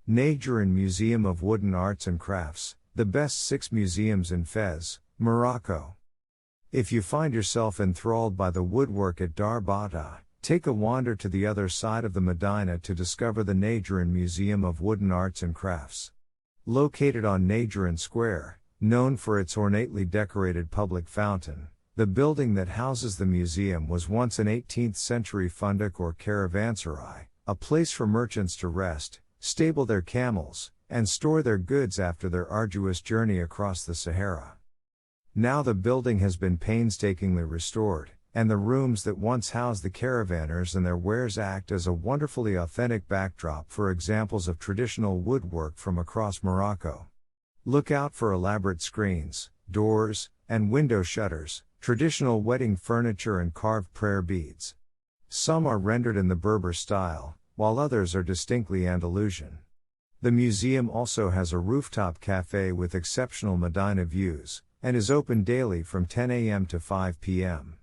Nejjarine Museum of Wooden Arts and Crafts, the best 6 museums in Fez, Morocco. If you find yourself enthralled by the woodwork at Berber, take a wander to the other side of the Medina to discover the Nejjarine Museum of Wooden Arts and Crafts. Located on Nejjarine Square, known for its ornately decorated public fountain, the building that houses the museum was once an 18th century fundak or caravanserai, a place for merchants to rest, stable their camels, and store their goods after their arduous journey across the Sahara. Now the building has been painstakingly restored, and the rooms that once housed the caravaners and their wares act as a wonderfully authentic backdrop for examples of traditional woodwork from across Morocco. Look out for elaborate screens, doors, and window shutters, traditional wedding furniture and carved prayer beads. Some are rendered in the Berber style, while others are distinctly Andalusian. The museum also has a rooftop café with exceptional Medina views, and is open daily from 10 a.m. to 5 p.m.